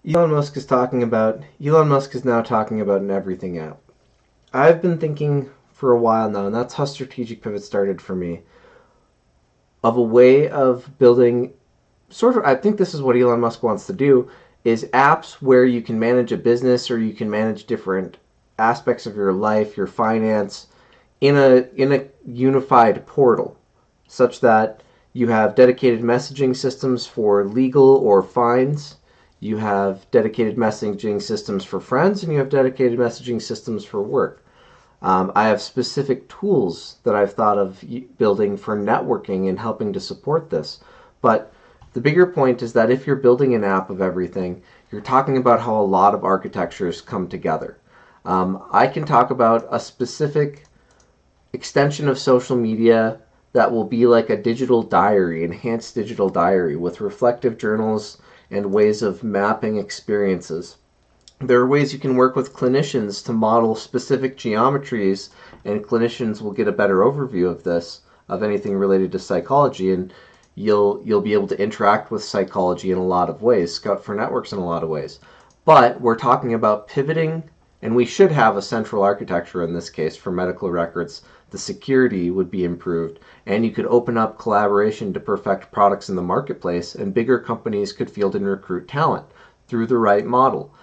Elon Musk is now talking about an everything app. I've been thinking for a while now, and that's how Strategic Pivot started for me, of a way of building I think this is what Elon Musk wants to do, is apps where you can manage a business or you can manage different aspects of your life, your finance, in a unified portal, such that you have dedicated messaging systems for legal or fines, you have dedicated messaging systems for friends, and you have dedicated messaging systems for work. I have specific tools that I've thought of building for networking and helping to support this. But the bigger point is that if you're building an app of everything, you're talking about how a lot of architectures come together. I can talk about a specific extension of social media that will be like a digital diary, enhanced digital diary with reflective journals and ways of mapping experiences. There are ways you can work with clinicians to model specific geometries, and clinicians will get a better overview of this, of anything related to psychology, and you'll be able to interact with psychology in a lot of ways, scout for networks in a lot of ways. But we're talking about pivoting, and we should have a central architecture in this case for medical records. The security would be improved, and you could open up collaboration to perfect products in the marketplace, and bigger companies could field and recruit talent through the right model.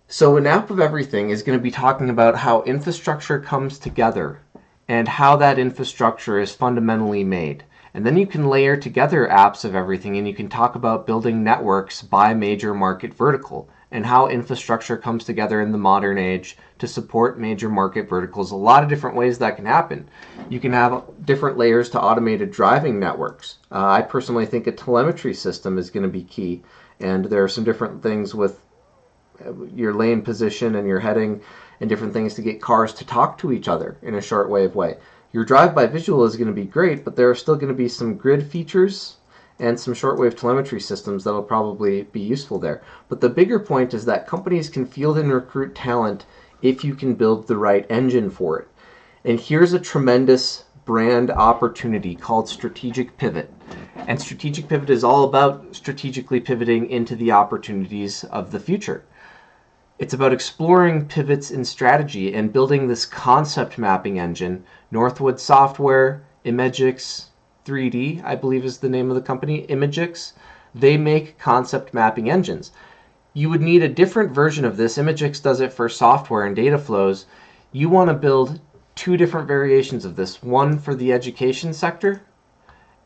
So an app of everything is going to be talking about how infrastructure comes together and how that infrastructure is fundamentally made. And then you can layer together apps of everything, and you can talk about building networks by major market vertical and how infrastructure comes together in the modern age to support major market verticals. A lot of different ways that can happen. You can have different layers to automated driving networks. I personally think a telemetry system is going to be key, and there are some different things with your lane position and your heading and different things to get cars to talk to each other in a shortwave way. Your drive-by visual is going to be great, but there are still going to be some grid features and some shortwave telemetry systems that will probably be useful there. But the bigger point is that companies can field and recruit talent if you can build the right engine for it. And here's a tremendous brand opportunity called Strategic Pivot. And Strategic Pivot is all about strategically pivoting into the opportunities of the future. It's about exploring pivots in strategy and building this concept mapping engine. Northwood Software, Imagix 3D, I believe is the name of the company, Imagix. They make concept mapping engines. You would need a different version of this. Imagix does it for software and data flows. You want to build two different variations of this, one for the education sector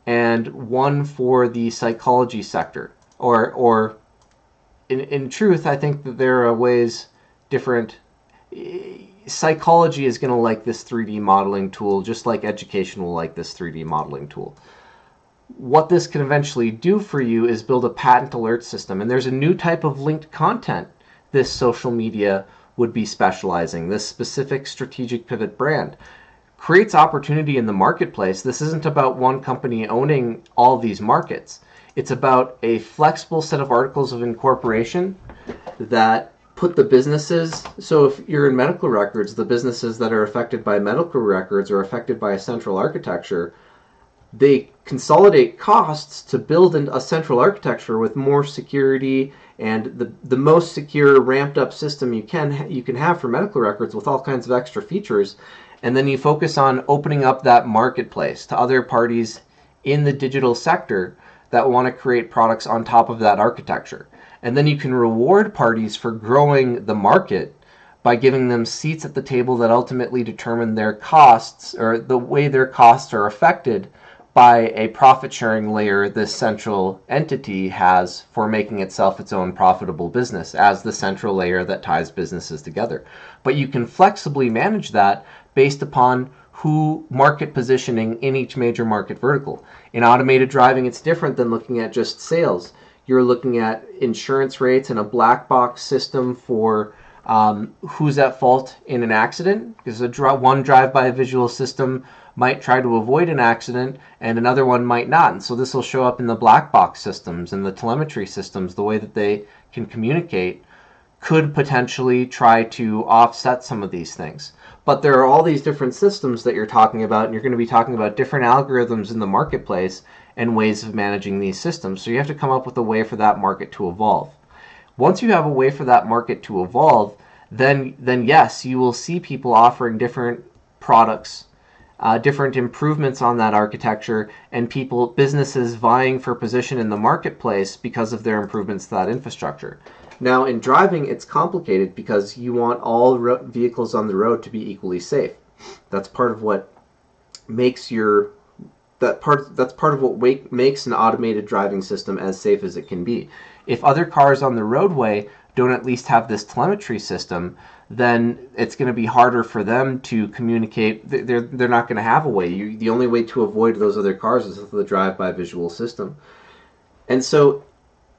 and one for the psychology sector, or in truth, I think that there are ways different. Psychology is going to like this 3D modeling tool, just like education will like this 3D modeling tool. What this can eventually do for you is build a patent alert system, and there's a new type of linked content this social media would be specializing. This specific Strategic Pivot brand creates opportunity in the marketplace. This isn't about one company owning all these markets. It's about a flexible set of articles of incorporation that put the businesses, so if you're in medical records, the businesses that are affected by medical records are affected by a central architecture. They consolidate costs to build a central architecture with more security and the most secure ramped up system you can have for medical records with all kinds of extra features. And then you focus on opening up that marketplace to other parties in the digital sector that want to create products on top of that architecture. And then you can reward parties for growing the market by giving them seats at the table that ultimately determine their costs, or the way their costs are affected by a profit-sharing layer this central entity has for making itself its own profitable business as the central layer that ties businesses together. But you can flexibly manage that based upon who market positioning in each major market vertical. In automated driving, it's different than looking at just sales. You're looking at insurance rates and a black box system for who's at fault in an accident, because one drive-by visual system might try to avoid an accident and another one might not. And so this will show up in the black box systems and the telemetry systems. The way that they can communicate could potentially try to offset some of these things. But there are all these different systems that you're talking about, and you're going to be talking about different algorithms in the marketplace and ways of managing these systems. So you have to come up with a way for that market to evolve. Once you have a way for that market to evolve, then yes, you will see people offering different products, different improvements on that architecture, and businesses vying for position in the marketplace because of their improvements to that infrastructure. Now, in driving, it's complicated because you want all vehicles on the road to be equally safe. That's part of what makes that's part of what makes an automated driving system as safe as it can be. If other cars on the roadway don't at least have this telemetry system, then it's going to be harder for them to communicate. They're not going to have a way. The only way to avoid those other cars is with the drive-by-visual system. And so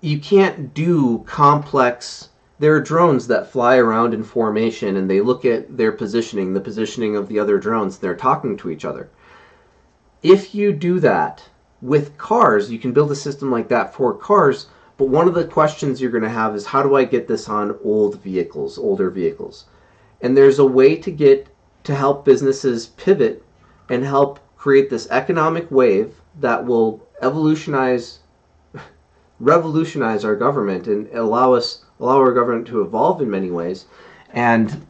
you can't do complex. There are drones that fly around in formation and they look at their positioning, the positioning of the other drones. They're talking to each other. If you do that with cars, you can build a system like that for cars, but one of the questions you're going to have is, how do I get this on older vehicles? And there's a way to help businesses pivot and help create this economic wave that will revolutionize our government and allow our government to evolve in many ways. And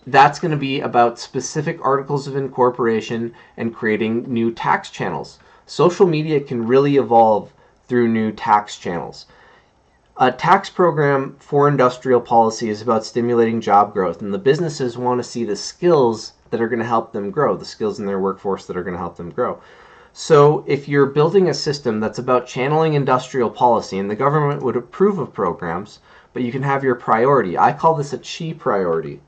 that's going to be about specific articles of incorporation and creating new tax channels. Social media can really evolve through new tax channels. A tax program for industrial policy is about stimulating job growth, and the businesses want to see the skills that are going to help them grow, the skills in their workforce that are going to help them grow. So if you're building a system that's about channeling industrial policy, and the government would approve of programs, but you can have your priority. I call this a chi priority.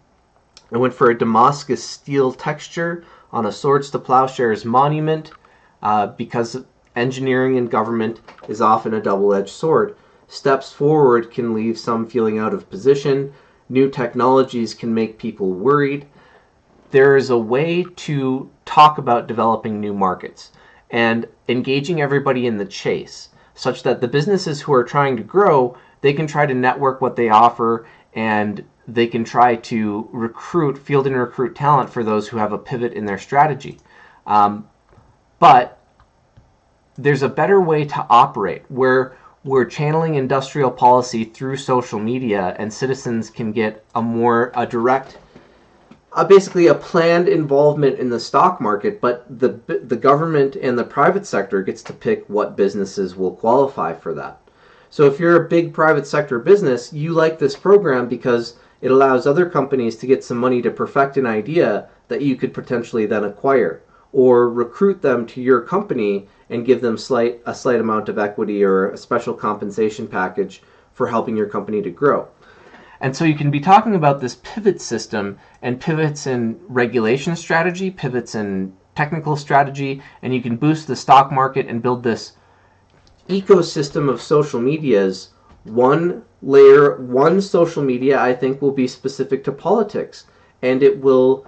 I went for a Damascus steel texture on a Swords to Plowshares monument because engineering in government is often a double-edged sword. Steps forward can leave some feeling out of position. New technologies can make people worried. There is a way to talk about developing new markets and engaging everybody in the chase, such that the businesses who are trying to grow, they can try to network what they offer, and they can try to field and recruit talent for those who have a pivot in their strategy. But there's a better way to operate where we're channeling industrial policy through social media, and citizens can get a direct, basically a planned involvement in the stock market, but the government and the private sector gets to pick what businesses will qualify for that. So if you're a big private sector business, you like this program because it allows other companies to get some money to perfect an idea that you could potentially then acquire, or recruit them to your company and give them a slight amount of equity or a special compensation package for helping your company to grow. And so you can be talking about this pivot system, and pivots in regulation strategy, pivots in technical strategy, and you can boost the stock market and build this ecosystem of social medias. One social media I think will be specific to politics, and it will,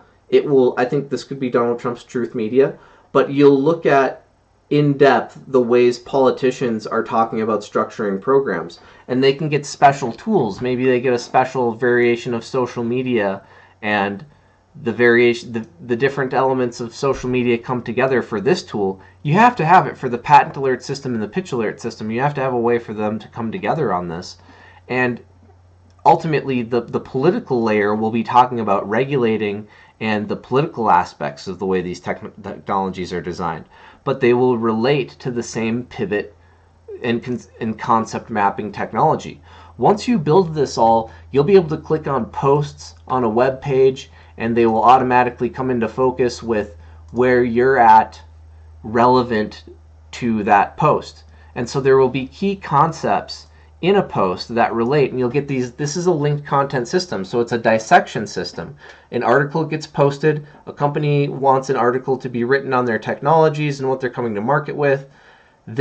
I think this could be Donald Trump's Truth Media, but you'll look at in depth the ways politicians are talking about structuring programs, and they can get special tools. Maybe they get a special variation of social media, and the different elements of social media come together for this tool. You have to have it for the patent alert system and the pitch alert system. You have to have a way for them to come together on this. And ultimately, the political layer will be talking about regulating and the political aspects of the way these technologies are designed. But they will relate to the same pivot and concept mapping technology. Once you build this all, you'll be able to click on posts on a web page, and they will automatically come into focus with where you're at relevant to that post. And so there will be key concepts in a post that relate, and you'll get these. This is a linked content system, so it's a dissection system. An article gets posted, a company wants an article to be written on their technologies and what they're coming to market with. You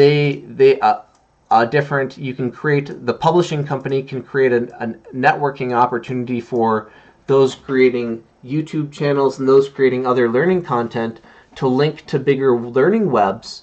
can create, the publishing company can create a networking opportunity for those creating YouTube channels and those creating other learning content to link to bigger learning webs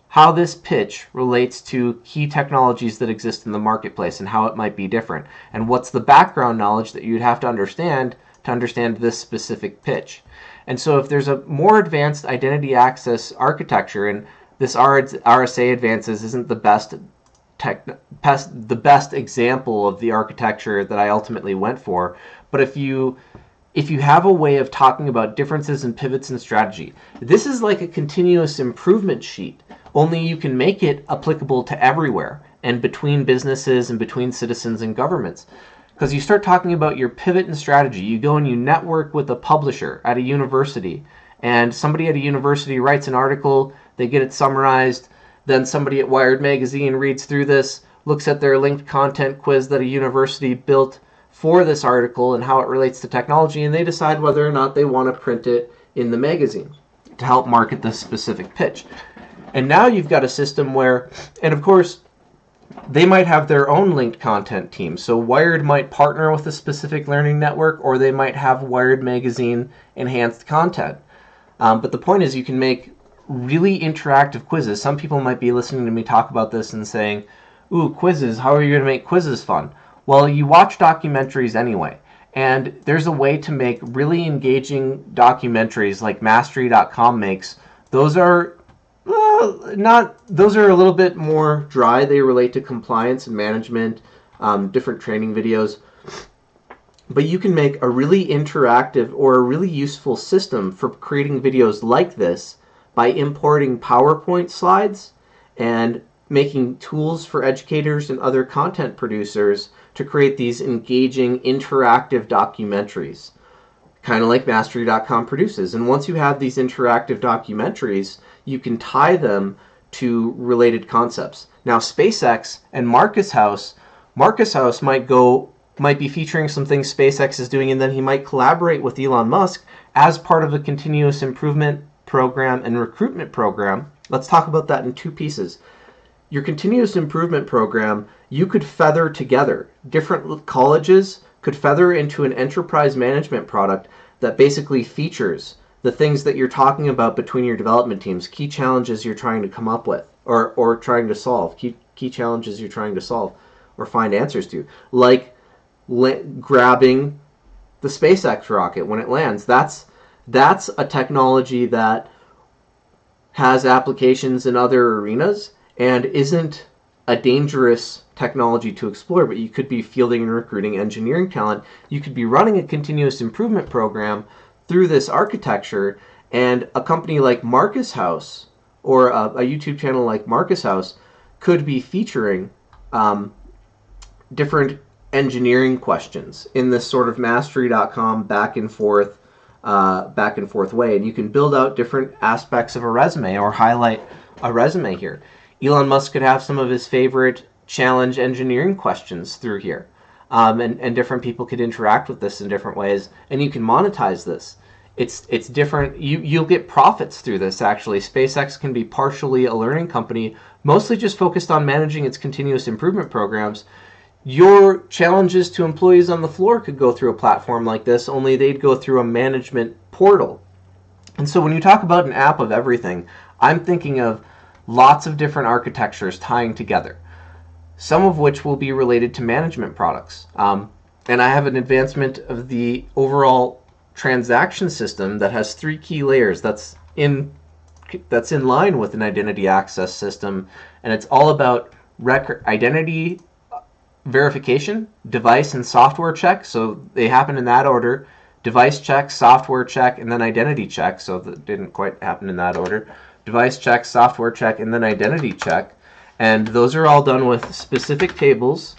how this pitch relates to key technologies that exist in the marketplace and how it might be different, and what's the background knowledge that you'd have to understand this specific pitch. And so if there's a more advanced identity access architecture, and this RSA Advances isn't the best the best example of the architecture that I ultimately went for. But if you have a way of talking about differences in pivots and strategy, this is like a continuous improvement sheet, only you can make it applicable to everywhere and between businesses and between citizens and governments. Because you start talking about your pivot and strategy, you go and you network with a publisher at a university, and somebody at a university writes an article, they get it summarized, then somebody at Wired Magazine reads through this, looks at their linked content quiz that a university built for this article and how it relates to technology, and they decide whether or not they want to print it in the magazine to help market this specific pitch. And now you've got a system where, and of course, they might have their own linked content team. So Wired might partner with a specific learning network, or they might have Wired Magazine enhanced content. But the point is you can make really interactive quizzes. Some people might be listening to me talk about this and saying, ooh, quizzes, how are you going to make quizzes fun? Well, you watch documentaries anyway. And there's a way to make really engaging documentaries like Mastery.com makes. Those are those are a little bit more dry. They relate to compliance and management, different training videos. But you can make a really interactive or a really useful system for creating videos like this by importing PowerPoint slides and making tools for educators and other content producers to create these engaging, interactive documentaries, kind of like Mastery.com produces. And once you have these interactive documentaries, you can tie them to related concepts. Now, SpaceX and Marcus House might be featuring some things SpaceX is doing, and then he might collaborate with Elon Musk as part of a continuous improvement program and recruitment program. Let's talk about that in two pieces. Your continuous improvement program, you could feather together. Different colleges could feather into an enterprise management product that basically features the things that you're talking about between your development teams, key challenges you're trying to come up with or trying to solve, key challenges you're trying to solve or find answers to, like grabbing the SpaceX rocket when it lands. That's a technology that has applications in other arenas and isn't a dangerous technology to explore, but you could be fielding and recruiting engineering talent. You could be running a continuous improvement program through this architecture, and a company like Marcus House or a YouTube channel like Marcus House could be featuring different engineering questions in this sort of Mastery.com back and forth way, and you can build out different aspects of a resume or highlight a resume here. Elon Musk could have some of his favorite challenge engineering questions through here. And different people could interact with this in different ways, and you can monetize this. It's different. You'll get profits through this, actually. SpaceX can be partially a learning company, mostly just focused on managing its continuous improvement programs. Your challenges to employees on the floor could go through a platform like this, only they'd go through a management portal. And so when you talk about an app of everything, I'm thinking of lots of different architectures tying together, some of which will be related to management products. And I have an advancement of the overall transaction system that has 3 key layers that's in line with an identity access system, and it's all about identity verification, device and software check, so they happen in that order. Device check, software check, and then identity check, so that didn't quite happen in that order. Device check, software check, and then identity check. And those are all done with specific tables.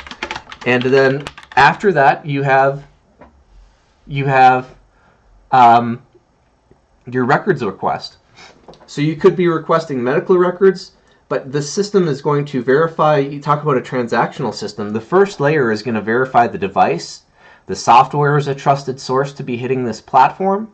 And then after that, you have your records request. So you could be requesting medical records, but the system is going to verify. You talk about a transactional system. The first layer is going to verify the device. The software is a trusted source to be hitting this platform,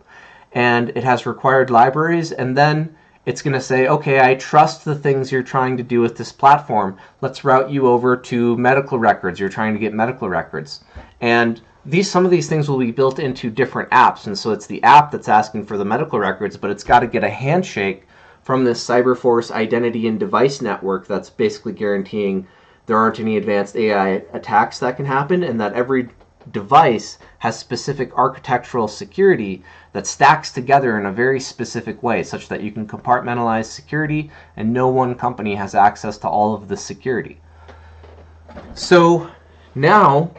and it has required libraries. And then it's going to say, okay, I trust the things you're trying to do with this platform. Let's route you over to medical records. You're trying to get medical records. And some of these things will be built into different apps. And so it's the app that's asking for the medical records, but it's got to get a handshake from this Cyberforce identity and device network that's basically guaranteeing there aren't any advanced AI attacks that can happen, and that every device has specific architectural security that stacks together in a very specific way, such that you can compartmentalize security and no one company has access to all of the security. So now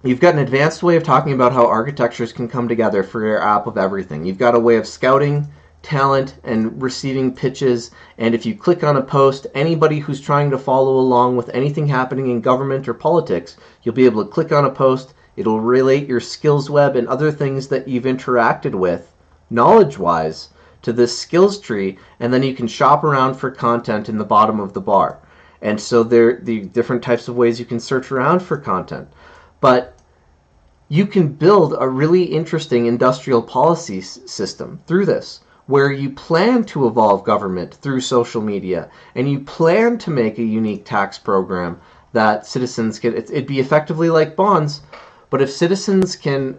you've got an advanced way of talking about how architectures can come together for your app of everything. You've got a way of scouting talent and receiving pitches, and if you click on a post, anybody who's trying to follow along with anything happening in government or politics, you'll be able to click on a post, it'll relate your skills web and other things that you've interacted with, knowledge-wise, to this skills tree, and then you can shop around for content in the bottom of the bar. And so there are the different types of ways you can search around for content. But you can build a really interesting industrial policy system through this, where you plan to evolve government through social media, and you plan to make a unique tax program that citizens can, it'd be effectively like bonds, but if citizens can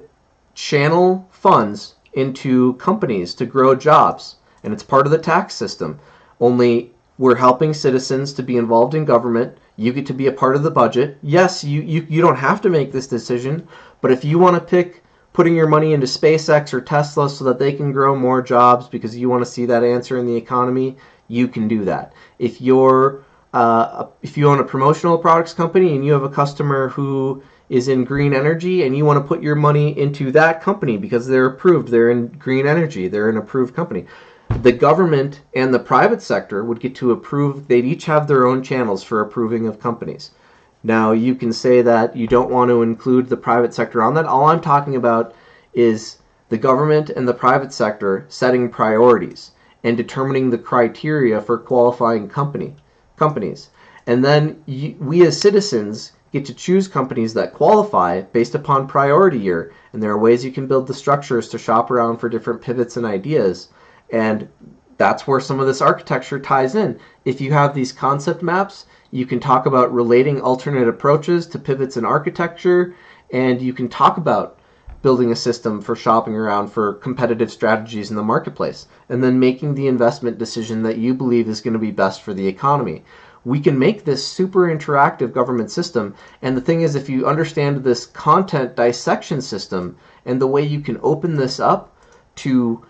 channel funds into companies to grow jobs, and it's part of the tax system, only we're helping citizens to be involved in government. You get to be a part of the budget. Yes, you don't have to make this decision, but if you want to pick putting your money into SpaceX or Tesla so that they can grow more jobs because you want to see that answer in the economy, you can do that. If you own a promotional products company and you have a customer who is in green energy and you want to put your money into that company because they're approved, they're in green energy, they're an approved company. The government and the private sector would get to approve, they'd each have their own channels for approving of companies. Now, you can say that you don't want to include the private sector on that. All I'm talking about is the government and the private sector setting priorities and determining the criteria for qualifying companies. And then we as citizens get to choose companies that qualify based upon priority year. And there are ways you can build the structures to shop around for different pivots and ideas. And that's where some of this architecture ties in. If you have these concept maps, you can talk about relating alternate approaches to pivots in architecture, and you can talk about building a system for shopping around for competitive strategies in the marketplace, and then making the investment decision that you believe is going to be best for the economy. We can make this super interactive government system, and the thing is, if you understand this content dissection system and the way you can open this up to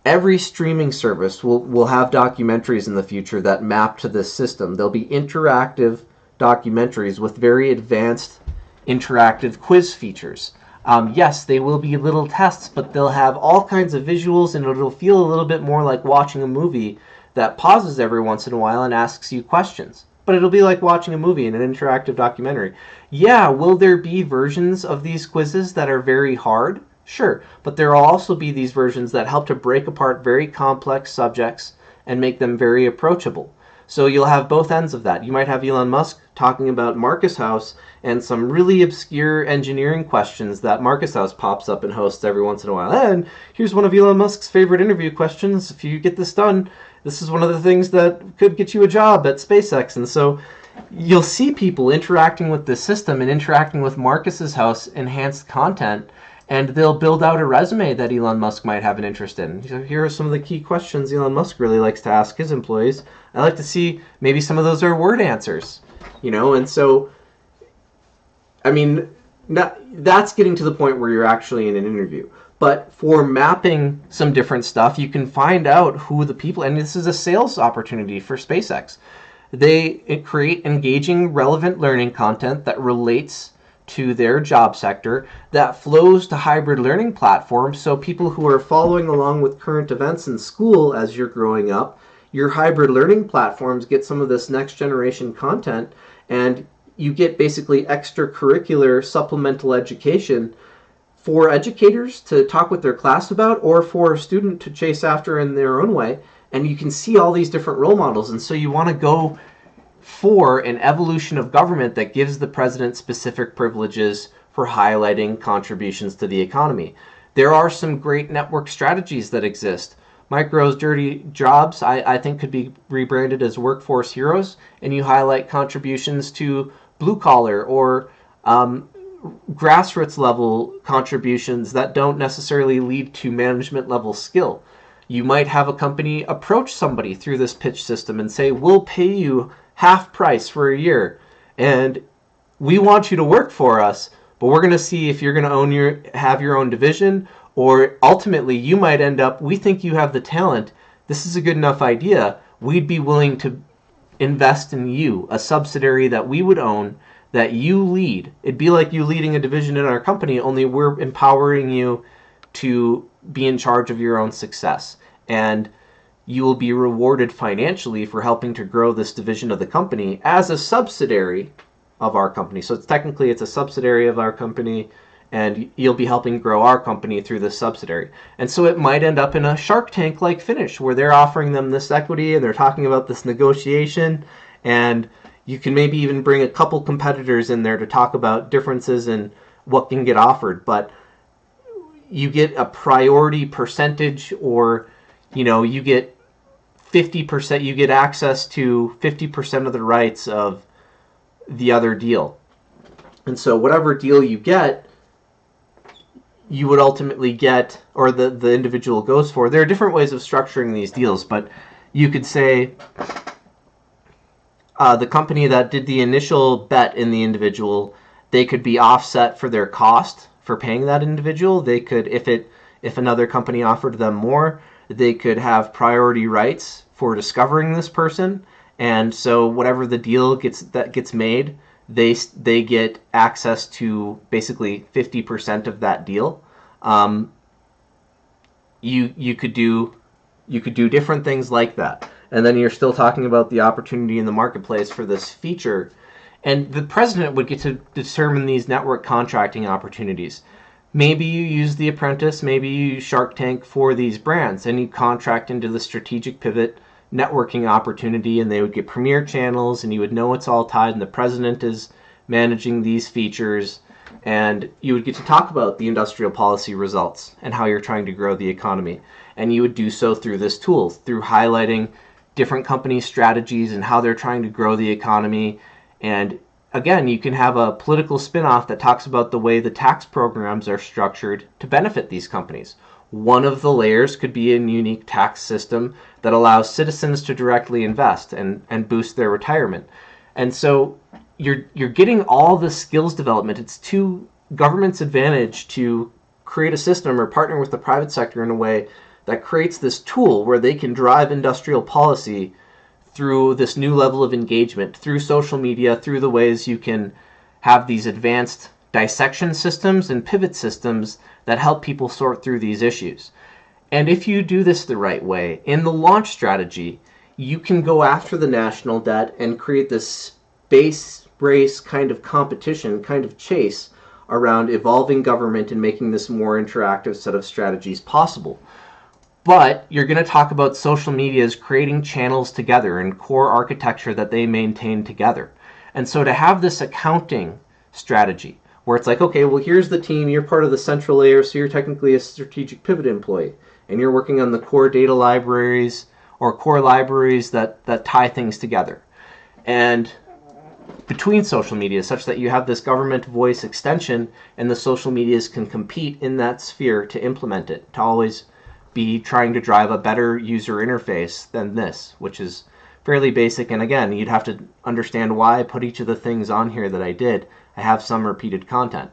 every streaming service will have documentaries in the future that map to this system. There'll be interactive documentaries with very advanced interactive quiz features. Yes, they will be little tests, but they'll have all kinds of visuals, and it'll feel a little bit more like watching a movie that pauses every once in a while and asks you questions. But it'll be like watching a movie in an interactive documentary. Yeah, will there be versions of these quizzes that are very hard? Sure, but there will also be these versions that help to break apart very complex subjects and make them very approachable. So you'll have both ends of that. You might have Elon Musk talking about Marcus House and some really obscure engineering questions that Marcus House pops up and hosts every once in a while. And here's one of Elon Musk's favorite interview questions. If you get this done, this is one of the things that could get you a job at SpaceX. And so you'll see people interacting with this system and interacting with Marcus's House enhanced content, and they'll build out a resume that Elon Musk might have an interest in. So here are some of the key questions Elon Musk really likes to ask his employees. I like to see maybe some of those are word answers, and so, I mean, that's getting to the point where you're actually in an interview. But for mapping some different stuff, you can find out who the people, and this is a sales opportunity for SpaceX. They create engaging, relevant learning content that relates to their job sector, that flows to hybrid learning platforms, so people who are following along with current events in school as you're growing up, your hybrid learning platforms get some of this next generation content, and you get basically extracurricular supplemental education for educators to talk with their class about, or for a student to chase after in their own way. And you can see all these different role models, and so you want to go for an evolution of government that gives the president specific privileges for highlighting contributions to the economy. There are some great network strategies that exist. Micro's Dirty Jobs, I think, could be rebranded as Workforce Heroes, and you highlight contributions to blue-collar or grassroots level contributions that don't necessarily lead to management level skill. You might have a company approach somebody through this pitch system and say, we'll pay you half price for a year, and we want you to work for us, but we're going to see if you're going to have your own division, or ultimately you might end up, we think you have the talent, this is a good enough idea, we'd be willing to invest in you, a subsidiary that we would own, that you lead. It'd be like you leading a division in our company, only we're empowering you to be in charge of your own success. And you will be rewarded financially for helping to grow this division of the company as a subsidiary of our company. So it's a subsidiary of our company, and you'll be helping grow our company through this subsidiary. And so it might end up in a Shark Tank like finish where they're offering them this equity and they're talking about this negotiation, and you can maybe even bring a couple competitors in there to talk about differences in what can get offered. But you get a priority percentage, or you get 50%, you get access to 50% of the rights of the other deal. And so whatever deal you get, you would ultimately get, or the individual goes for. There are different ways of structuring these deals, but you could say the company that did the initial bet in the individual, they could be offset for their cost for paying that individual. They could, if another company offered them more, they could have priority rights for discovering this person. And so whatever the deal gets made, they get access to basically 50% of that deal. You could do different things like that. And then you're still talking about the opportunity in the marketplace for this feature. And the president would get to determine these network contracting opportunities. Maybe you use The Apprentice, maybe you use Shark Tank for these brands, and you contract into the Strategic Pivot networking opportunity, and they would get premier channels, and you would know it's all tied, and the president is managing these features, and you would get to talk about the industrial policy results and how you're trying to grow the economy. And you would do so through this tool, through highlighting different company strategies and how they're trying to grow the economy. And again, you can have a political spin-off that talks about the way the tax programs are structured to benefit these companies. One of the layers could be a unique tax system that allows citizens to directly invest and boost their retirement. And so you're getting all the skills development. It's to government's advantage to create a system or partner with the private sector in a way that creates this tool where they can drive industrial policy through this new level of engagement, through social media, through the ways you can have these advanced dissection systems and pivot systems that help people sort through these issues. And if you do this the right way, in the launch strategy, you can go after the national debt and create this space race kind of competition, kind of chase around evolving government and making this more interactive set of strategies possible. But you're going to talk about social media as creating channels together and core architecture that they maintain together. And so to have this accounting strategy where it's like, okay, well, here's the team, you're part of the central layer, so you're technically a strategic pivot employee, and you're working on the core data libraries or core libraries that tie things together. And between social media, such that you have this government voice extension and the social medias can compete in that sphere to implement it, to always be trying to drive a better user interface than this, which is fairly basic. And again, you'd have to understand why I put each of the things on here that I did. I have some repeated content.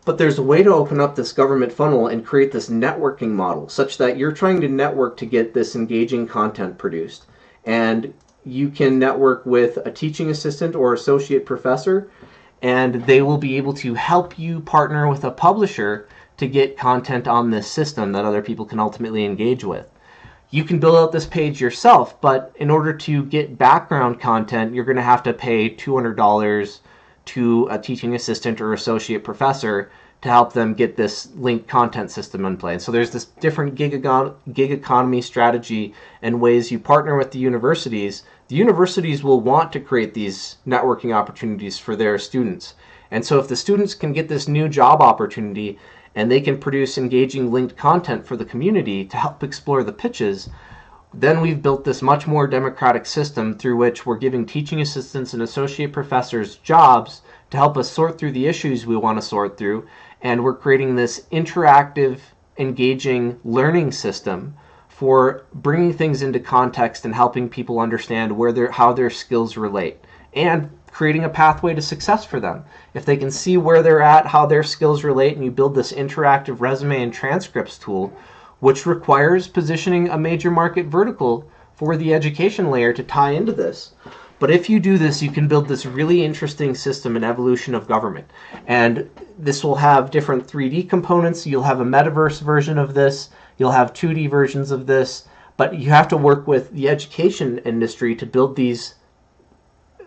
But there's a way to open up this government funnel and create this networking model such that you're trying to network to get this engaging content produced. And you can network with a teaching assistant or associate professor, and they will be able to help you partner with a publisher to get content on this system that other people can ultimately engage with. You can build out this page yourself, but in order to get background content, you're going to have to pay $200 to a teaching assistant or associate professor to help them get this linked content system in place. So there's this different gig economy strategy and ways you partner with the universities. The universities will want to create these networking opportunities for their students. And so if the students can get this new job opportunity and they can produce engaging linked content for the community to help explore the pitches, then we've built this much more democratic system through which we're giving teaching assistants and associate professors jobs to help us sort through the issues we want to sort through. And we're creating this interactive, engaging learning system for bringing things into context and helping people understand how their skills relate, and creating a pathway to success for them. If they can see where they're at, how their skills relate, and you build this interactive resume and transcripts tool, which requires positioning a major market vertical for the education layer to tie into this. But if you do this, you can build this really interesting system and evolution of government. And this will have different 3D components. You'll have a metaverse version of this. You'll have 2D versions of this. But you have to work with the education industry to build these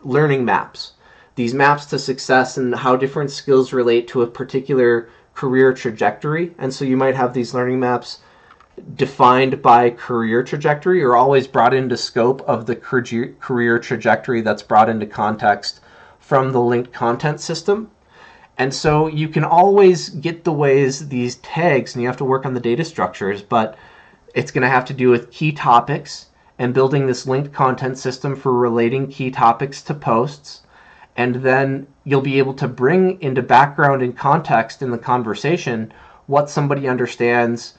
learning maps. These maps to success and how different skills relate to a particular career trajectory. And so you might have these learning maps defined by career trajectory, or always brought into scope of the career trajectory that's brought into context from the linked content system. And so you can always get the ways these tags, and you have to work on the data structures, but it's going to have to do with key topics and building this linked content system for relating key topics to posts. And then you'll be able to bring into background and context in the conversation what somebody understands.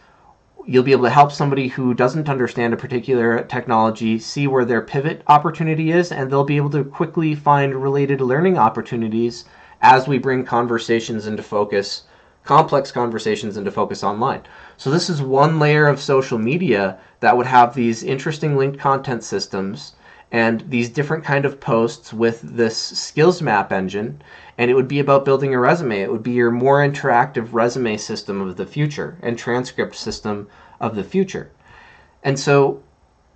You'll be able to help somebody who doesn't understand a particular technology see where their pivot opportunity is, and they'll be able to quickly find related learning opportunities as we bring conversations into focus, complex conversations into focus online. So this is one layer of social media that would have these interesting linked content systems and these different kind of posts with this skills map engine. And it would be about building a resume. It would be your more interactive resume system of the future and transcript system of the future. And so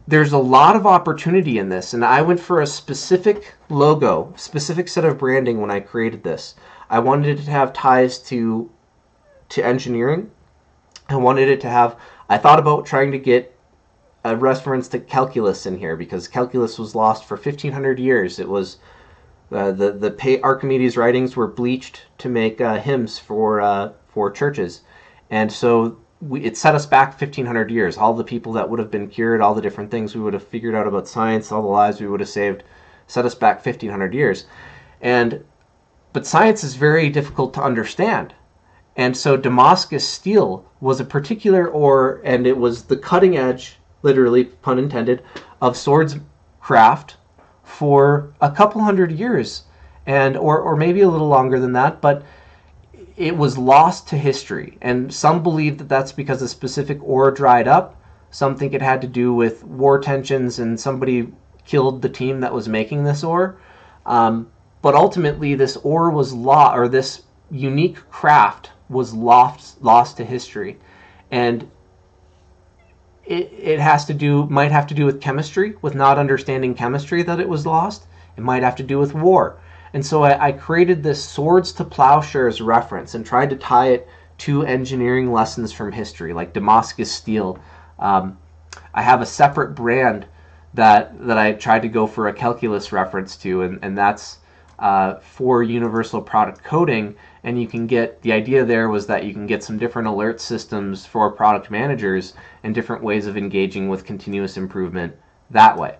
there's a lot of opportunity in this. And I went for a specific logo, specific set of branding when I created this. I wanted it to have ties to engineering. I wanted it to have, I thought about trying to get a reference to calculus in here, because calculus was lost for 1,500 years. It was Archimedes' writings were bleached to make hymns for churches, and so it set us back 1,500 years. All the people that would have been cured, all the different things we would have figured out about science, all the lives we would have saved, set us back 1,500 years. But science is very difficult to understand. And so Damascus steel was a particular ore, and it was the cutting edge, literally, pun intended, of swordscraft for a couple hundred years, or maybe a little longer than that, but it was lost to history. And some believe that that's because a specific ore dried up. Some think it had to do with war tensions and somebody killed the team that was making this ore. But ultimately, this ore was lost, or this unique craft was lost to history. And it might have to do with chemistry, with not understanding chemistry, that it was lost. It might have to do with war. And so I created this swords to plowshares reference and tried to tie it to engineering lessons from history, like Damascus steel. I have a separate brand that I tried to go for a calculus reference to, and that's for universal product coding. And you can get, the idea there was that you can get some different alert systems for product managers and different ways of engaging with continuous improvement that way.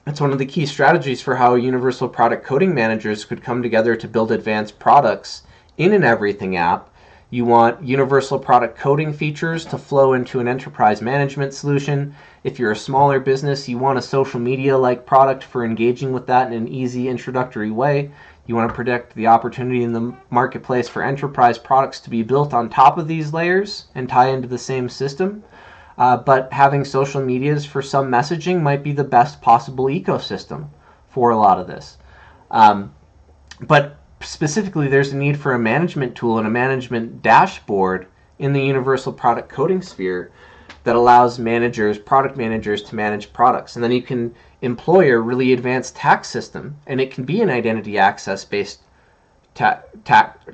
It's one of the key strategies for how universal product coding managers could come together to build advanced products in an everything app. You want universal product coding features to flow into an enterprise management solution. If you're a smaller business, you want a social media-like product for engaging with that in an easy introductory way. You want to predict the opportunity in the marketplace for enterprise products to be built on top of these layers and tie into the same system. But having social medias for some messaging might be the best possible ecosystem for a lot of this. But specifically, there's a need for a management tool and a management dashboard in the universal product coding sphere that allows product managers to manage products. And then you can employ a really advanced tax system, and it can be an identity access based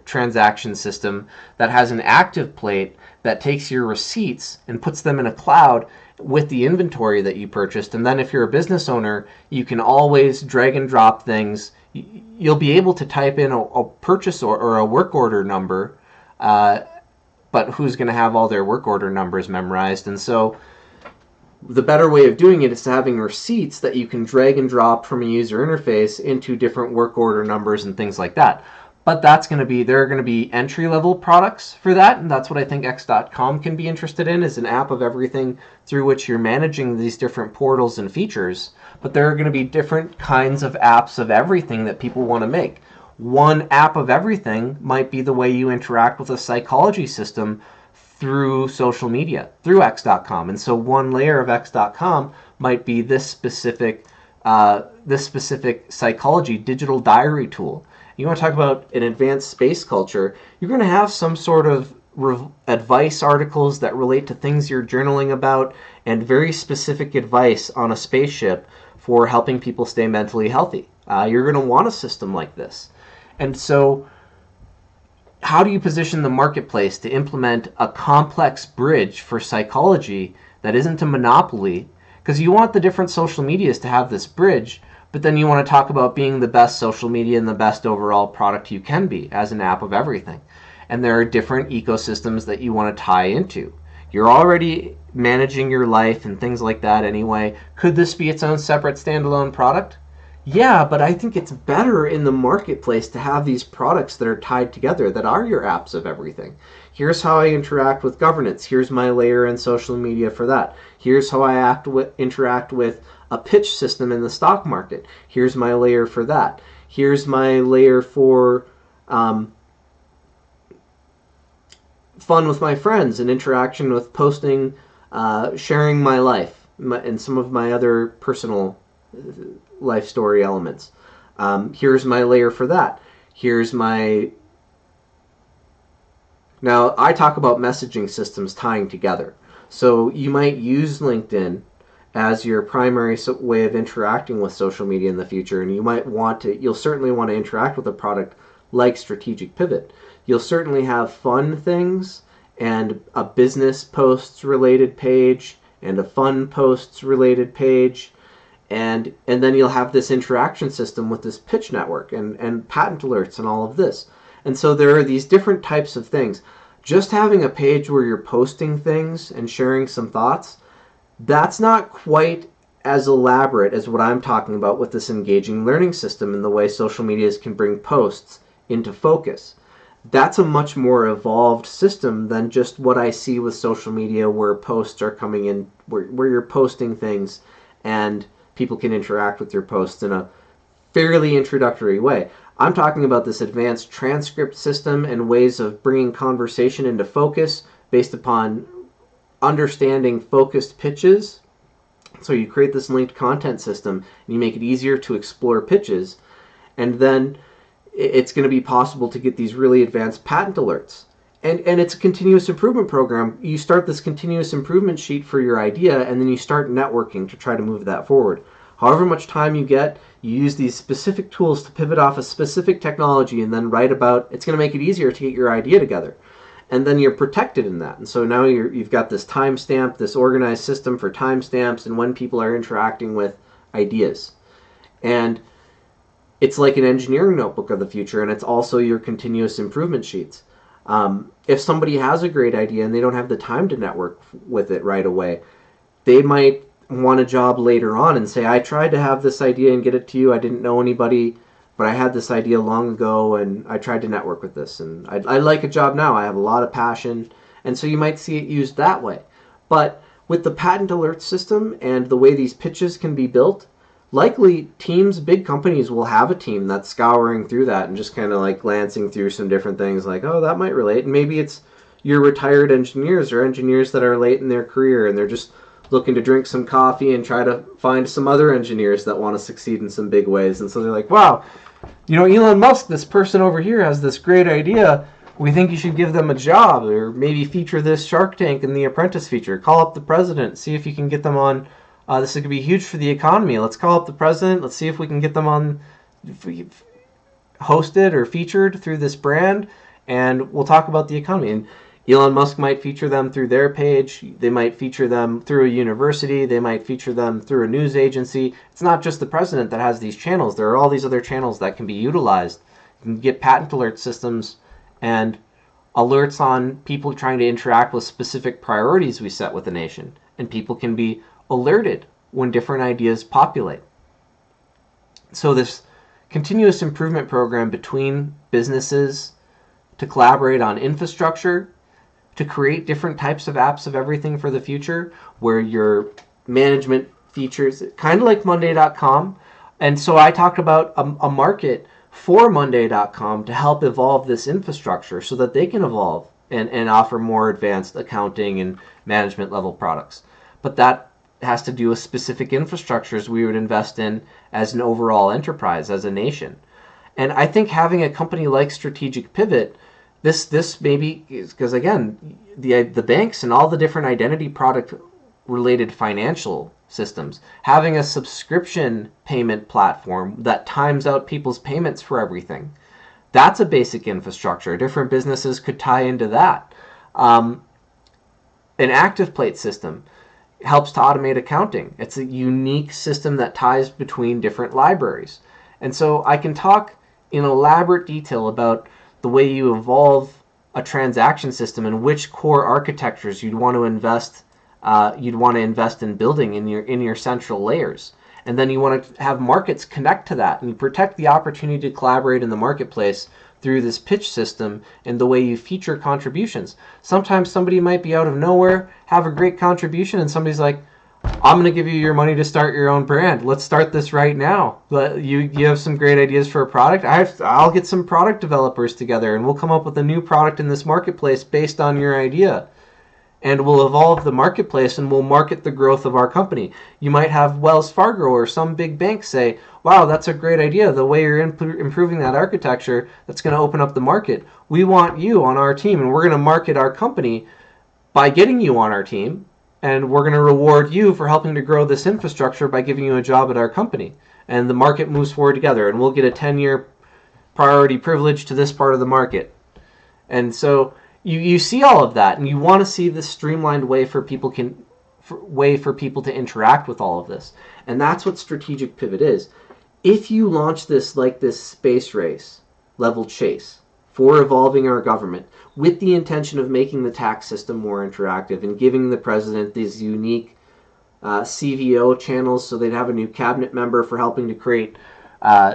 transaction system that has an active plate that takes your receipts and puts them in a cloud with the inventory that you purchased. And then if you're a business owner, you can always drag and drop things. You'll be able to type in a purchase or a work order number, but who's going to have all their work order numbers memorized? And so the better way of doing it is having receipts that you can drag and drop from a user interface into different work order numbers and things like that. But there are going to be entry-level products for that, and that's what I think X.com can be interested in, is an app of everything through which you're managing these different portals and features. But there are going to be different kinds of apps of everything that people want to make. One app of everything might be the way you interact with a psychology system through social media, through X.com. And so one layer of X.com might be this specific this specific psychology digital diary tool. You want to talk about an advanced space culture, you're going to have some sort of advice articles that relate to things you're journaling about, and very specific advice on a spaceship for helping people stay mentally healthy. You're going to want a system like this. And so how do you position the marketplace to implement a complex bridge for psychology that isn't a monopoly? Because you want the different social medias to have this bridge, but then you want to talk about being the best social media and the best overall product you can be as an app of everything. And there are different ecosystems that you want to tie into. You're already managing your life and things like that anyway. Could this be its own separate standalone product? Yeah, but I think it's better in the marketplace to have these products that are tied together, that are your apps of everything. Here's how I interact with governance. Here's my layer in social media for that. Here's how I interact with a pitch system in the stock market. Here's my layer for that. Here's my layer for fun with my friends and interaction with posting, sharing my life and some of my other personal life story elements. Here's my layer for that. Here's my... Now, I talk about messaging systems tying together. So you might use LinkedIn as your primary way of interacting with social media in the future, and you'll certainly want to interact with a product like Strategic Pivot. You'll certainly have fun things and a business posts related page and a fun posts related page, and then you'll have this interaction system with this pitch network and patent alerts and all of this. And so there are these different types of things. Just having a page where you're posting things and sharing some thoughts, that's not quite as elaborate as what I'm talking about with this engaging learning system and the way social medias can bring posts into focus. That's a much more evolved system than just what I see with social media, where posts are coming in, where you're posting things and people can interact with your posts in a fairly introductory way. I'm talking about this advanced transcript system and ways of bringing conversation into focus based upon understanding focused pitches. So you create this linked content system and you make it easier to explore pitches, and then it's going to be possible to get these really advanced patent alerts. And it's a continuous improvement program. You start this continuous improvement sheet for your idea, and then you start networking to try to move that forward. However much time you get, you use these specific tools to pivot off a specific technology and then write about, it's going to make it easier to get your idea together. And then you're protected in that. And so now you've got this timestamp, this organized system for timestamps and when people are interacting with ideas. And it's like an engineering notebook of the future, and it's also your continuous improvement sheets. If somebody has a great idea and they don't have the time to network with it right away, they might want a job later on and say, I tried to have this idea and get it to you. I didn't know anybody, but I had this idea long ago and I tried to network with this. And I like a job now. I have a lot of passion. And so you might see it used that way. But with the patent alert system and the way these pitches can be built, likely teams, big companies will have a team that's scouring through that and just kind of like glancing through some different things like, oh, that might relate. And maybe it's your retired engineers or engineers that are late in their career and they're just looking to drink some coffee and try to find some other engineers that want to succeed in some big ways. And so they're like, wow, Elon Musk, this person over here has this great idea. We think you should give them a job, or maybe feature this Shark Tank in the Apprentice feature. Call up the president, see if you can get them on. This is going to be huge for the economy. Let's call up the president. Let's see if we can get them on, hosted or featured through this brand, and we'll talk about the economy. And Elon Musk might feature them through their page. They might feature them through a university. They might feature them through a news agency. It's not just the president that has these channels. There are all these other channels that can be utilized. You can get patent alert systems and alerts on people trying to interact with specific priorities we set with the nation. And people can be alerted when different ideas populate. So this continuous improvement program between businesses to collaborate on infrastructure, to create different types of apps of everything for the future, where your management features, kind of like Monday.com. And so I talked about a market for Monday.com to help evolve this infrastructure so that they can evolve and offer more advanced accounting and management level products. But that has to do with specific infrastructures we would invest in as an overall enterprise, as a nation. And I think having a company like Strategic Pivot, this maybe is because, again, the banks and all the different identity product related financial systems, having a subscription payment platform that times out people's payments for everything, that's a basic infrastructure. Different businesses could tie into that. An active plate system helps to automate accounting. It's a unique system that ties between different libraries. And so I can talk in elaborate detail about the way you evolve a transaction system and which core architectures you'd want to invest in building in your central layers. And then you want to have markets connect to that and protect the opportunity to collaborate in the marketplace through this pitch system and the way you feature contributions. Sometimes somebody might be out of nowhere, have a great contribution, and somebody's like, I'm going to give you your money to start your own brand. Let's start this right now. You have some great ideas for a product. I'll get some product developers together and we'll come up with a new product in this marketplace based on your idea. And we'll evolve the marketplace and we'll market the growth of our company. You might have Wells Fargo or some big bank say, wow, that's a great idea. The way you're improving that architecture, that's going to open up the market. We want you on our team and we're going to market our company by getting you on our team. And we're going to reward you for helping to grow this infrastructure by giving you a job at our company. And the market moves forward together and we'll get a 10-year priority privilege to this part of the market. And so you see all of that, and you want to see this streamlined way for people to interact with all of this. And that's what Strategic Pivot is. If you launch this like this space race level chase for evolving our government with the intention of making the tax system more interactive and giving the president these unique CVO channels so they'd have a new cabinet member for helping to create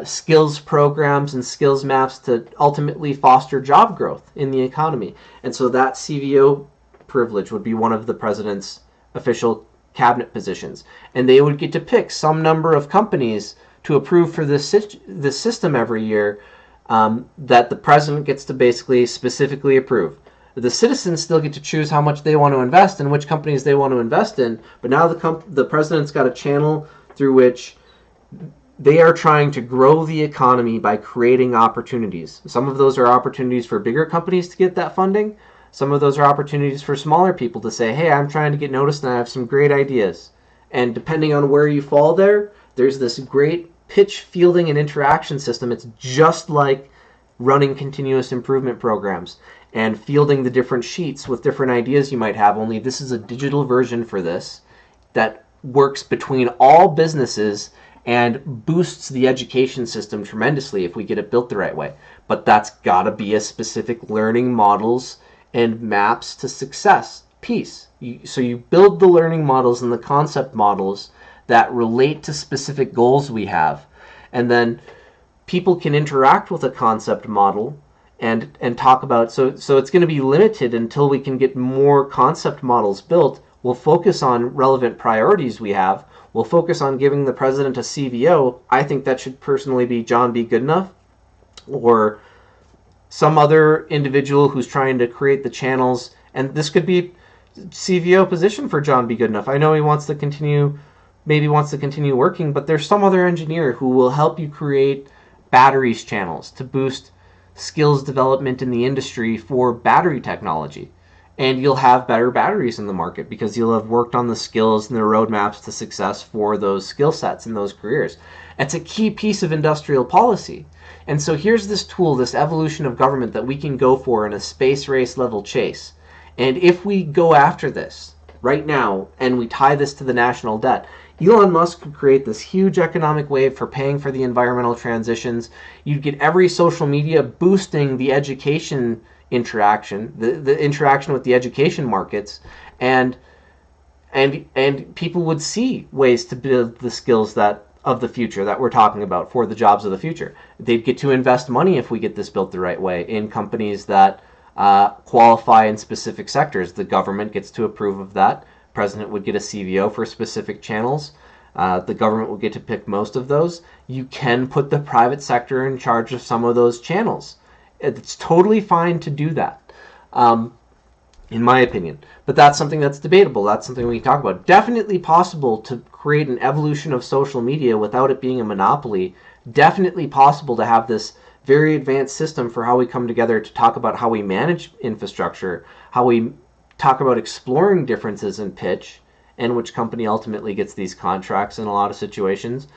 skills programs and skills maps to ultimately foster job growth in the economy. And so that CVO privilege would be one of the president's official cabinet positions. And they would get to pick some number of companies to approve for this system every year that the president gets to basically specifically approve. The citizens still get to choose how much they want to invest and which companies they want to invest in, but now the president's got a channel through which they are trying to grow the economy by creating opportunities. Some of those are opportunities for bigger companies to get that funding. Some of those are opportunities for smaller people to say, hey, I'm trying to get noticed and I have some great ideas. And depending on where you fall there, there's this great pitch, fielding, and interaction system. It's just like running continuous improvement programs and fielding the different sheets with different ideas you might have, only this is a digital version for this that works between all businesses and boosts the education system tremendously if we get it built the right way. But that's got to be a specific learning models and maps to success piece. So you build the learning models and the concept models that relate to specific goals we have. And then people can interact with a concept model and talk about, so it's going to be limited until we can get more concept models built. We'll focus on relevant priorities we have. We'll focus on giving the president a CVO. I think that should personally be John B. Goodenough or some other individual who's trying to create the channels. And this could be CVO position for John B. Goodenough. I know he wants to continue working, but there's some other engineer who will help you create batteries channels to boost skills development in the industry for battery technology. And you'll have better batteries in the market because you'll have worked on the skills and the roadmaps to success for those skill sets and those careers. It's a key piece of industrial policy. And so here's this tool, this evolution of government that we can go for in a space race level chase. And if we go after this right now and we tie this to the national debt, Elon Musk could create this huge economic wave for paying for the environmental transitions. You'd get every social media boosting the education interaction, the interaction with the education markets, and people would see ways to build the skills that of the future that we're talking about for the jobs of the future. They'd get to invest money if we get this built the right way in companies that qualify in specific sectors. The government gets to approve of that. President would get a CVO for specific channels. The government will get to pick most of those. You can put the private sector in charge of some of those channels. It's totally fine to do that. in my opinion. But that's something that's debatable. That's something we can talk about. Definitely possible to create an evolution of social media without it being a monopoly. Definitely possible to have this very advanced system for how we come together to talk about how we manage infrastructure, how we talk about exploring differences in pitch, and which company ultimately gets these contracts in a lot of situations.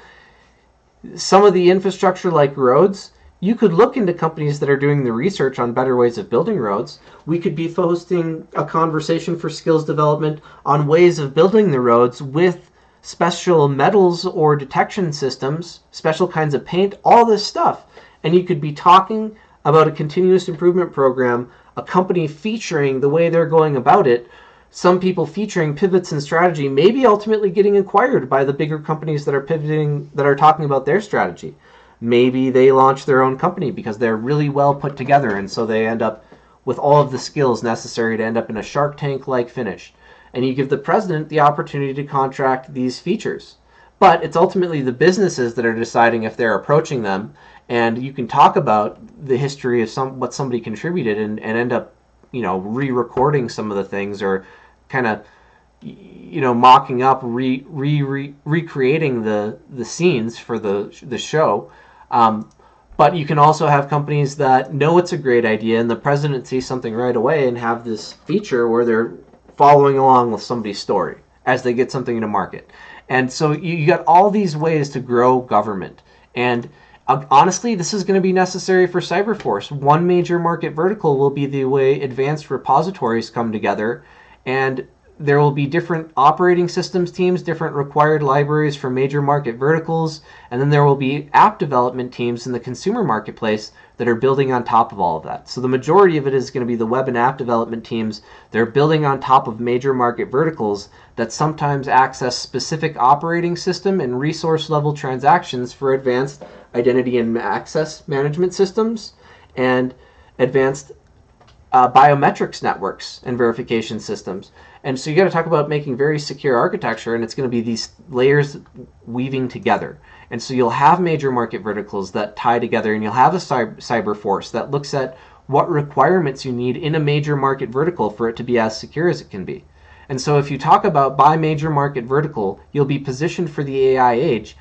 Some of the infrastructure like roads, you could look into companies that are doing the research on better ways of building roads. We could be hosting a conversation for skills development on ways of building the roads with special metals or detection systems, special kinds of paint, all this stuff. And you could be talking about a continuous improvement program, a company featuring the way they're going about it, some people featuring pivots and strategy, maybe ultimately getting acquired by the bigger companies that are pivoting, that are talking about their strategy. Maybe they launch their own company because they're really well put together, and so they end up with all of the skills necessary to end up in a Shark Tank-like finish. And you give the president the opportunity to contract these features. But it's ultimately the businesses that are deciding if they're approaching them, and you can talk about the history of what somebody contributed and end up, re-recording some of the things, or kind of, mocking up, recreating the scenes for the show. But you can also have companies that know it's a great idea and the president sees something right away and have this feature where they're following along with somebody's story as they get something into market. And so you got all these ways to grow government. And honestly, this is going to be necessary for Cyberforce. One major market vertical will be the way advanced repositories come together, and there will be different operating systems teams, different required libraries for major market verticals, and then there will be app development teams in the consumer marketplace that are building on top of all of that. So the majority of it is going to be the web and app development teams. They're building on top of major market verticals that sometimes access specific operating system and resource level transactions for advanced identity and access management systems and advanced biometrics networks and verification systems. And so you got to talk about making very secure architecture, and it's going to be these layers weaving together. And so you'll have major market verticals that tie together, and you'll have a Cyberforce that looks at what requirements you need in a major market vertical for it to be as secure as it can be. And so if you talk about by major market vertical, you'll be positioned for the AI age.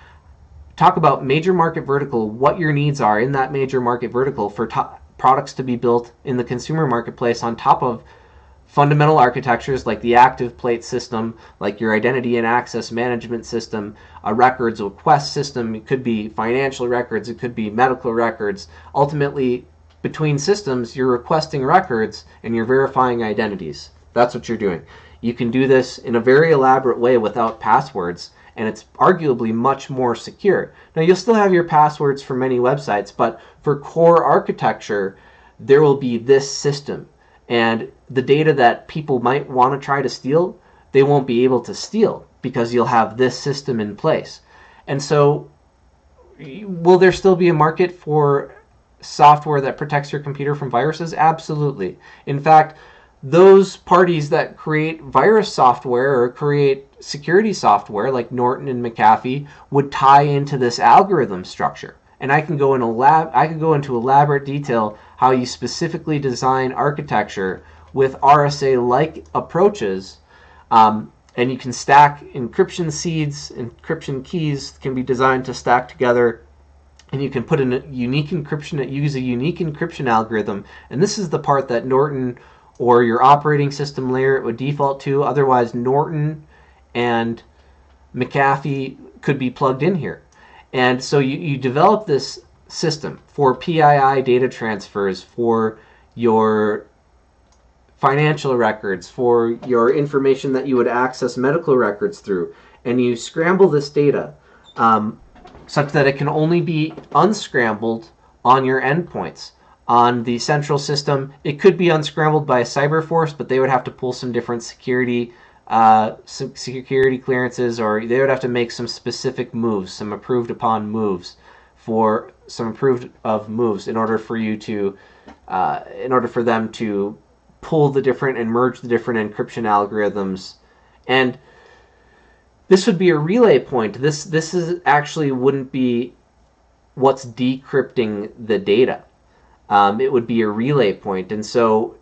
Talk about major market vertical, what your needs are in that major market vertical for products to be built in the consumer marketplace on top of fundamental architectures like the active plate system, like your identity and access management system, a records request system. It could be financial records, it could be medical records. Ultimately, between systems, you're requesting records and you're verifying identities. That's what you're doing. You can do this in a very elaborate way without passwords, and it's arguably much more secure. Now, you'll still have your passwords for many websites, but for core architecture, there will be this system. And the data that people might want to try to steal, they won't be able to steal because you'll have this system in place. And so, will there still be a market for software that protects your computer from viruses? Absolutely. In fact, those parties that create virus software or create security software like Norton and McAfee would tie into this algorithm structure. And I can go into elaborate detail how you specifically design architecture with RSA-like approaches, and you can stack encryption seeds, encryption keys can be designed to stack together, and you can put in a unique encryption, use a unique encryption algorithm. And this is the part that Norton or your operating system layer it would default to. Otherwise, Norton and McAfee could be plugged in here. And so you develop this system for PII data transfers, for your financial records, for your information that you would access medical records through. And you scramble this data such that it can only be unscrambled on your endpoints. On the central system, it could be unscrambled by a Cyberforce, but they would have to pull some different security clearances, or they would have to make some specific moves, some approved upon moves, for some approved of moves in order for you to, in order for them to pull the different and merge the different encryption algorithms. And this would be a relay point. This is actually wouldn't be what's decrypting the data. It would be a relay point. And so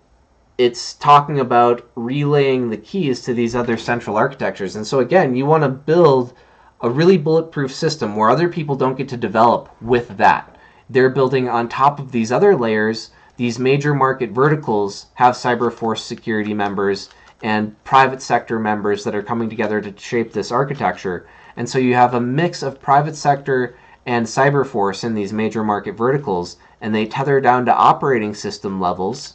it's talking about relaying the keys to these other central architectures. And so again, you want to build a really bulletproof system where other people don't get to develop with that. They're building on top of these other layers. These major market verticals have Cyberforce security members and private sector members that are coming together to shape this architecture. And so you have a mix of private sector and Cyberforce in these major market verticals, and they tether down to operating system levels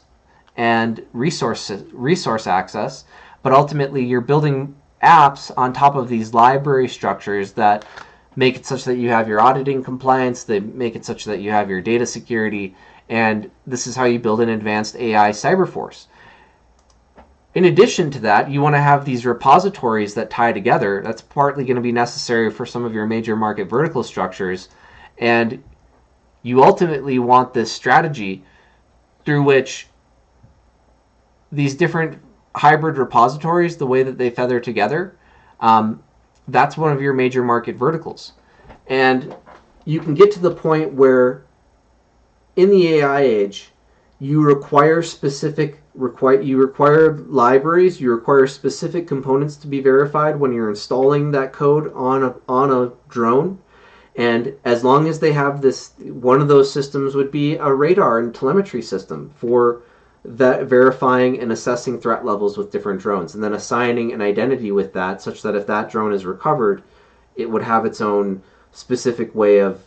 and resource access. But ultimately, you're building apps on top of these library structures that make it such that you have your auditing compliance, they make it such that you have your data security, and this is how you build an advanced AI Cyberforce. In addition to that, you want to have these repositories that tie together. That's partly going to be necessary for some of your major market vertical structures. And you ultimately want this strategy through which these different hybrid repositories, the way that they feather together, that's one of your major market verticals. And you can get to the point where in the AI age, you require libraries, you require specific components to be verified when you're installing that code on a drone. And as long as they have this, one of those systems would be a radar and telemetry system for that verifying and assessing threat levels with different drones, and then assigning an identity with that, such that if that drone is recovered, it would have its own specific way of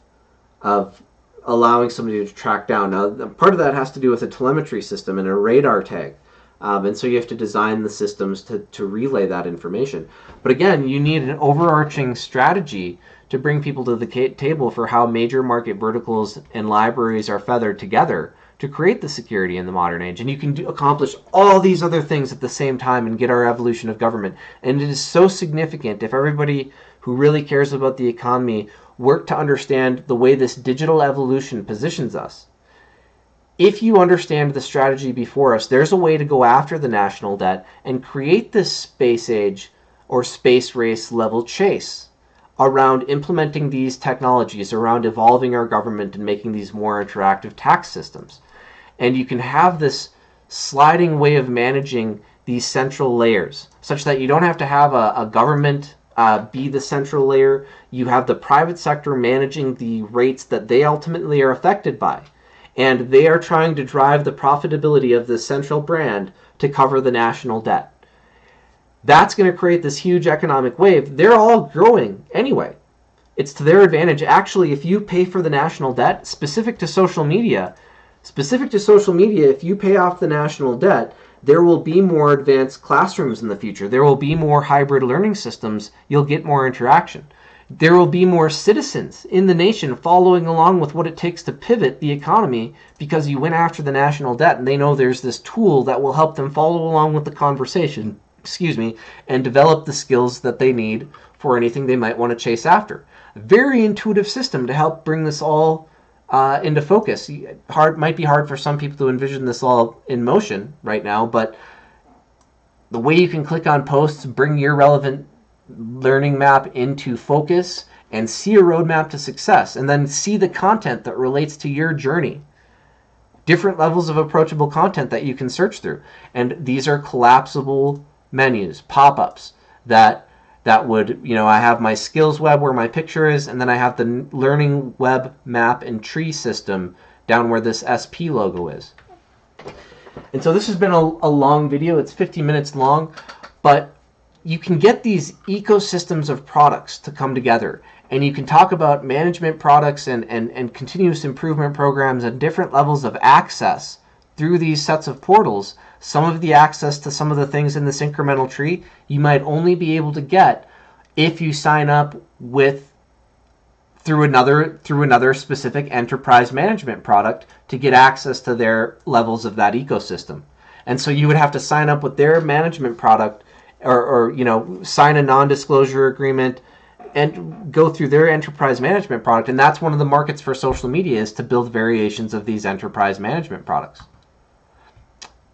allowing somebody to track down. Now, part of that has to do with a telemetry system and a radar tag. And so you have to design the systems to relay that information. But again, you need an overarching strategy to bring people to the table for how major market verticals and libraries are feathered together to create the security in the modern age. And you can accomplish all these other things at the same time and get our evolution of government. And it is so significant if everybody who really cares about the economy work to understand the way this digital evolution positions us. If you understand the strategy before us, there's a way to go after the national debt and create this space age or space race level chase around implementing these technologies, around evolving our government and making these more interactive tax systems. And you can have this sliding way of managing these central layers, such that you don't have to have a government be the central layer. You have the private sector managing the rates that they ultimately are affected by. And they are trying to drive the profitability of the central brand to cover the national debt. That's going to create this huge economic wave. They're all growing anyway. It's to their advantage. Actually, if you pay for the national debt, specific to social media, if you pay off the national debt, there will be more advanced classrooms in the future. There will be more hybrid learning systems. You'll get more interaction. There will be more citizens in the nation following along with what it takes to pivot the economy because you went after the national debt and they know there's this tool that will help them follow along with the conversation, and develop the skills that they need for anything they might want to chase after. Very intuitive system to help bring this all into focus. Might be hard for some people to envision this all in motion right now, but the way you can click on posts, bring your relevant learning map into focus and see a roadmap to success, and then see the content that relates to your journey. Different levels of approachable content that you can search through. And these are collapsible menus, pop-ups that would, I have my skills web where my picture is, and then I have the learning web map and tree system down where this SP logo is. And so this has been a long video. It's 50 minutes long, but you can get these ecosystems of products to come together, and you can talk about management products and continuous improvement programs and different levels of access through these sets of portals. Some of the access to some of the things in this incremental tree you might only be able to get if you sign up through another specific enterprise management product to get access to their levels of that ecosystem. And so you would have to sign up with their management product or sign a non-disclosure agreement and go through their enterprise management product. And that's one of the markets for social media, is to build variations of these enterprise management products.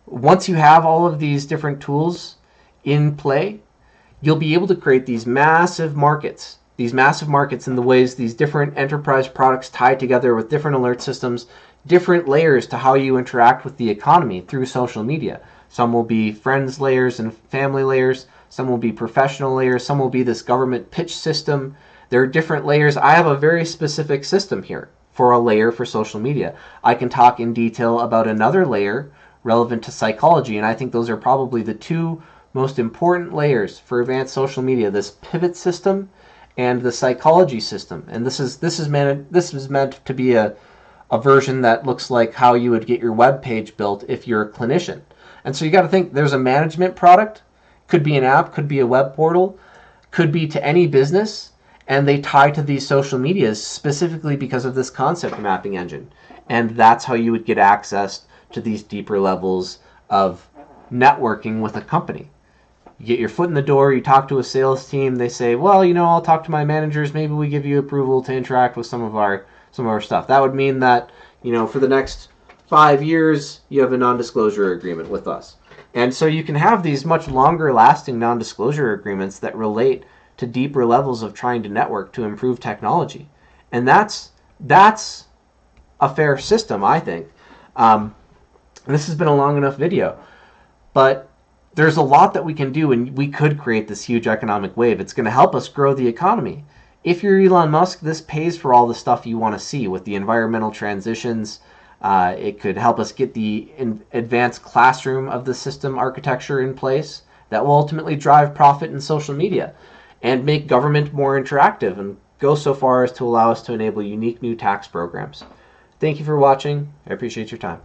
Once you have all of these different tools in play, you'll be able to create these massive markets in the ways these different enterprise products tie together with different alert systems, different layers to how you interact with the economy through social media. Some will be friends layers and family layers. Some will be professional layers. Some will be this government pitch system. There are different layers. I have a very specific system here for a layer for social media. I can talk in detail about another layer relevant to psychology, and I think those are probably the two most important layers for advanced social media, this pivot system and the psychology system. And this is meant to be a version that looks like how you would get your web page built if you're a clinician. And so you got to think there's a management product, could be an app, could be a web portal, could be to any business, and they tie to these social medias specifically because of this concept mapping engine. And that's how you would get access to these deeper levels of networking with a company. You get your foot in the door, you talk to a sales team, they say, well, I'll talk to my managers, maybe we give you approval to interact with some of our stuff. That would mean that, for the next 5 years, you have a non-disclosure agreement with us. And so you can have these much longer lasting non-disclosure agreements that relate to deeper levels of trying to network to improve technology. And that's a fair system, I think. This has been a long enough video, but there's a lot that we can do, and we could create this huge economic wave. It's going to help us grow the economy. If you're Elon Musk, this pays for all the stuff you want to see with the environmental transitions. It could help us get the advanced classroom of the system architecture in place that will ultimately drive profit in social media and make government more interactive and go so far as to allow us to enable unique new tax programs. Thank you for watching. I appreciate your time.